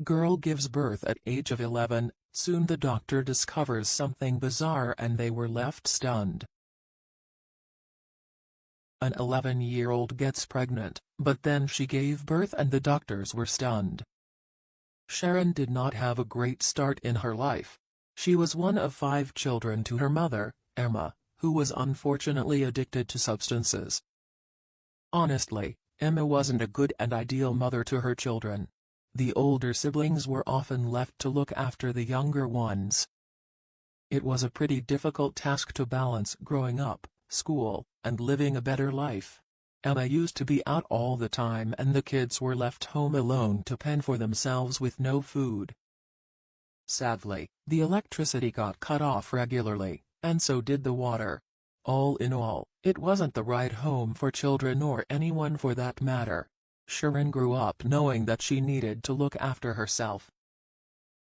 Girl gives birth at age of 11, soon the doctor discovers something bizarre and they were left stunned. An 11-year-old gets pregnant, but then she gave birth and the doctors were stunned. Sharon did not have a great start in her life. She was one of 5 children to her mother, Emma, who was unfortunately addicted to substances. Honestly, Emma wasn't a good and ideal mother to her children. The older siblings were often left to look after the younger ones. It was a pretty difficult task to balance growing up, school, and living a better life. Emma used to be out all the time and the kids were left home alone to fend for themselves with no food. Sadly, the electricity got cut off regularly, and so did the water. All in all, it wasn't the right home for children or anyone for that matter. Sharon grew up knowing that she needed to look after herself.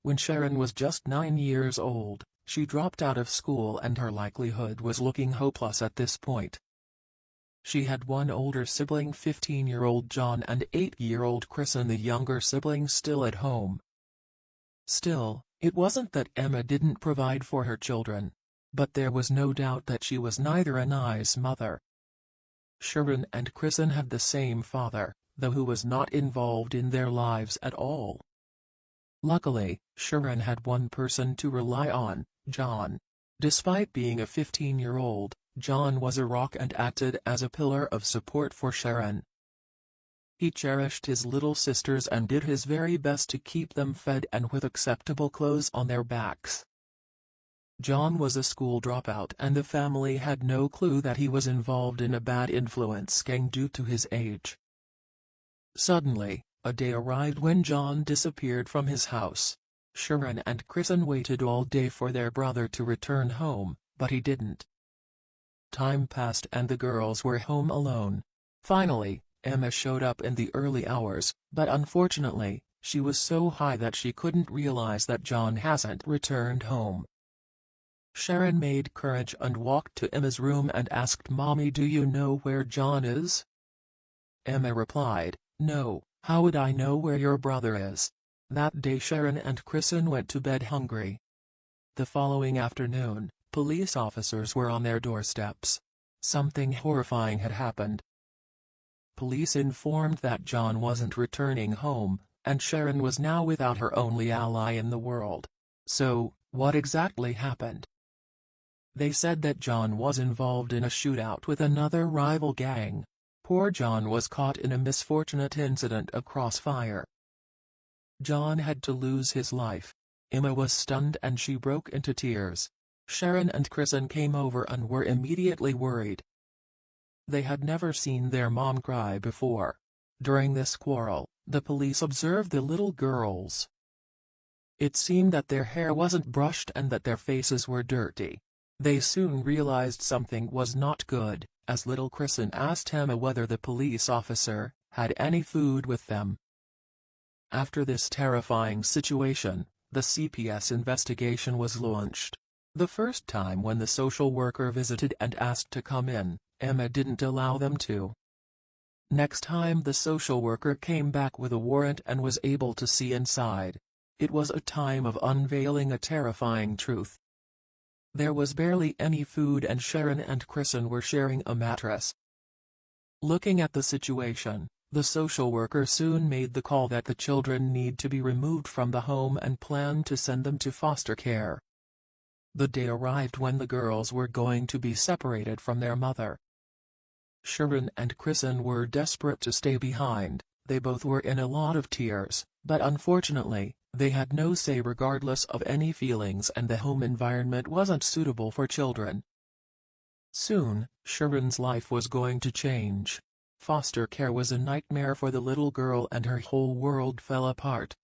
When Sharon was just 9 years old, she dropped out of school and her livelihood was looking hopeless at this point. She had one older sibling, 15-year-old John, and 8-year-old Kristen, the younger sibling, still at home. Still, it wasn't that Emma didn't provide for her children. But there was no doubt that she was neither a nice mother. Sharon and Kristen had the same father, though who was not involved in their lives at all. Luckily, Sharon had one person to rely on, John. Despite being a 15-year-old, John was a rock and acted as a pillar of support for Sharon. He cherished his little sisters and did his very best to keep them fed and with acceptable clothes on their backs. John was a school dropout and the family had no clue that he was involved in a bad influence gang due to his age. Suddenly, a day arrived when John disappeared from his house. Sharon and Kristen waited all day for their brother to return home, but he didn't. Time passed and the girls were home alone. Finally, Emma showed up in the early hours, but unfortunately, she was so high that she couldn't realize that John hasn't returned home. Sharon made courage and walked to Emma's room and asked, "Mommy, do you know where John is?" Emma replied, "No, how would I know where your brother is?" That day Sharon and Kristen went to bed hungry. The following afternoon, police officers were on their doorsteps. Something horrifying had happened. Police informed that John wasn't returning home, and Sharon was now without her only ally in the world. So, what exactly happened? They said that John was involved in a shootout with another rival gang. Poor John was caught in a misfortunate incident of crossfire. John had to lose his life. Emma was stunned and she broke into tears. Sharon and Kristen came over and were immediately worried. They had never seen their mom cry before. During this quarrel, the police observed the little girls. It seemed that their hair wasn't brushed and that their faces were dirty. They soon realized something was not good, as little Kristen asked Emma whether the police officer had any food with them. After this terrifying situation, the CPS investigation was launched. The first time when the social worker visited and asked to come in, Emma didn't allow them to. Next time the social worker came back with a warrant and was able to see inside. It was a time of unveiling a terrifying truth. There was barely any food and Sharon and Kristen were sharing a mattress. Looking at the situation, the social worker soon made the call that the children need to be removed from the home and planned to send them to foster care. The day arrived when the girls were going to be separated from their mother. Sharon and Kristen were desperate to stay behind. They both were in a lot of tears, but unfortunately, they had no say regardless of any feelings, and the home environment wasn't suitable for children. Soon, Sharon's life was going to change. Foster care was a nightmare for the little girl and her whole world fell apart.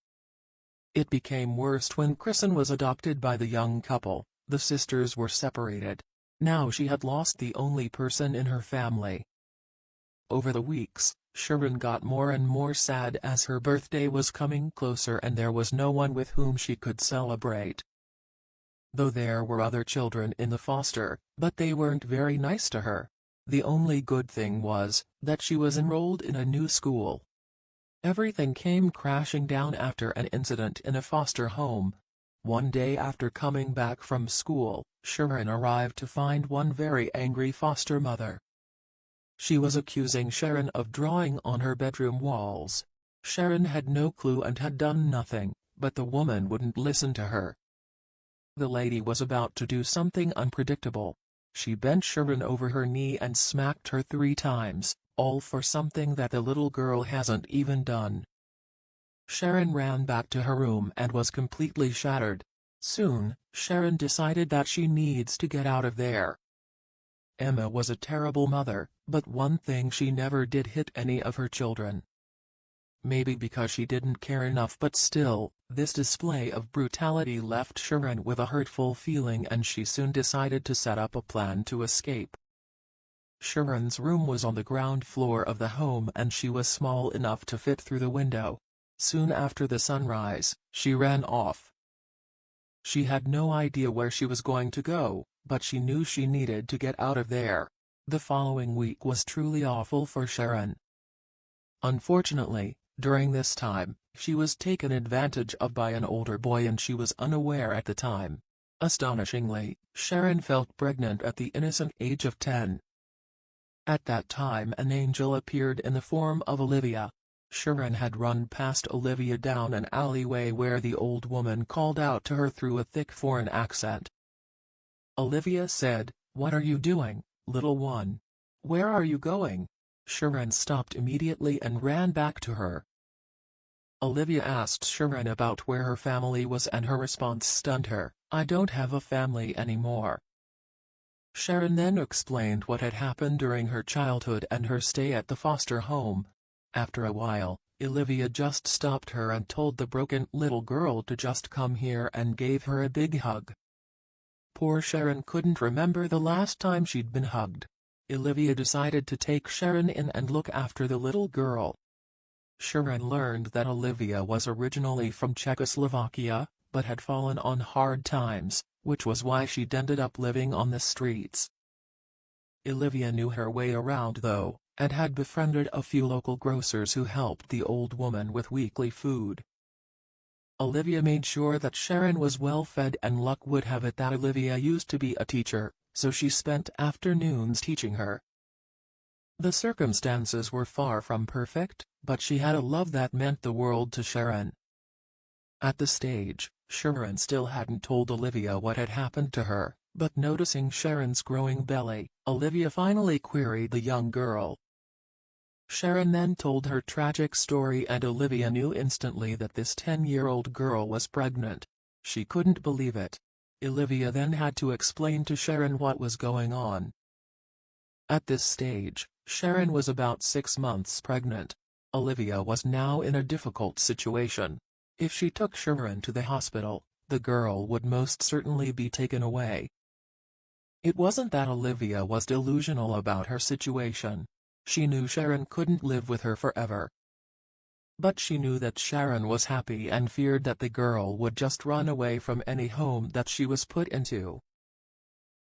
It became worse when Kristen was adopted by the young couple. The sisters were separated. Now she had lost the only person in her family. Over the weeks, Sharon got more and more sad as her birthday was coming closer and there was no one with whom she could celebrate. Though there were other children in the foster, but they weren't very nice to her. The only good thing was that she was enrolled in a new school. Everything came crashing down after an incident in a foster home. One day after coming back from school, Sharon arrived to find one very angry foster mother. She was accusing Sharon of drawing on her bedroom walls. Sharon had no clue and had done nothing, but the woman wouldn't listen to her. The lady was about to do something unpredictable. She bent Sharon over her knee and smacked her 3 times, all for something that the little girl hasn't even done. Sharon ran back to her room and was completely shattered. Soon, Sharon decided that she needs to get out of there. Emma was a terrible mother, but one thing she never did hit any of her children. Maybe because she didn't care enough, but still, this display of brutality left Sharon with a hurtful feeling and she soon decided to set up a plan to escape. Sharon's room was on the ground floor of the home and she was small enough to fit through the window. Soon after the sunrise, she ran off. She had no idea where she was going to go, but she knew she needed to get out of there. The following week was truly awful for Sharon. Unfortunately, during this time, she was taken advantage of by an older boy and she was unaware at the time. Astonishingly, Sharon felt pregnant at the innocent age of 10. At that time an angel appeared in the form of Olivia. Sharon had run past Olivia down an alleyway where the old woman called out to her through a thick foreign accent. Olivia said, "What are you doing, little one? Where are you going?" Sharon stopped immediately and ran back to her. Olivia asked Sharon about where her family was and her response stunned her, "I don't have a family anymore." Sharon then explained what had happened during her childhood and her stay at the foster home. After a while, Olivia just stopped her and told the broken little girl to just come here and gave her a big hug. Poor Sharon couldn't remember the last time she'd been hugged. Olivia decided to take Sharon in and look after the little girl. Sharon learned that Olivia was originally from Czechoslovakia, but had fallen on hard times, which was why she'd ended up living on the streets. Olivia knew her way around though, and had befriended a few local grocers who helped the old woman with weekly food. Olivia made sure that Sharon was well fed, and luck would have it that Olivia used to be a teacher, so she spent afternoons teaching her. The circumstances were far from perfect, but she had a love that meant the world to Sharon. At the stage, Sharon still hadn't told Olivia what had happened to her, but noticing Sharon's growing belly, Olivia finally queried the young girl. Sharon then told her tragic story and Olivia knew instantly that this 10-year-old girl was pregnant. She couldn't believe it. Olivia then had to explain to Sharon what was going on. At this stage, Sharon was about 6 months pregnant. Olivia was now in a difficult situation. If she took Sharon to the hospital, the girl would most certainly be taken away. It wasn't that Olivia was delusional about her situation. She knew Sharon couldn't live with her forever. But she knew that Sharon was happy and feared that the girl would just run away from any home that she was put into.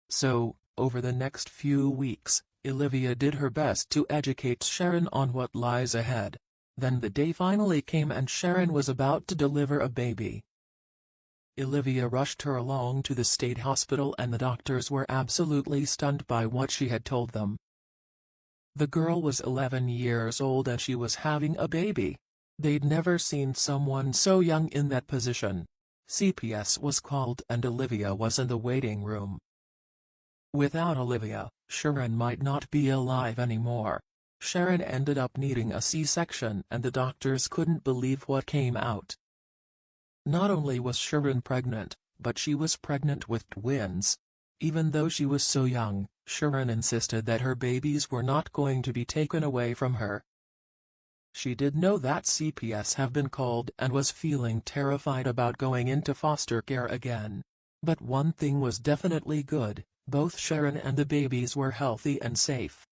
So, over the next few weeks, Olivia did her best to educate Sharon on what lies ahead. Then the day finally came and Sharon was about to deliver a baby. Olivia rushed her along to the state hospital and the doctors were absolutely stunned by what she had told them. The girl was 11 years old and she was having a baby. They'd never seen someone so young in that position. CPS was called and Olivia was in the waiting room. Without Olivia, Sharon might not be alive anymore. Sharon ended up needing a C-section and the doctors couldn't believe what came out. Not only was Sharon pregnant, but she was pregnant with twins. Even though she was so young, Sharon insisted that her babies were not going to be taken away from her. She did know that CPS have been called and was feeling terrified about going into foster care again. But one thing was definitely good, both Sharon and the babies were healthy and safe.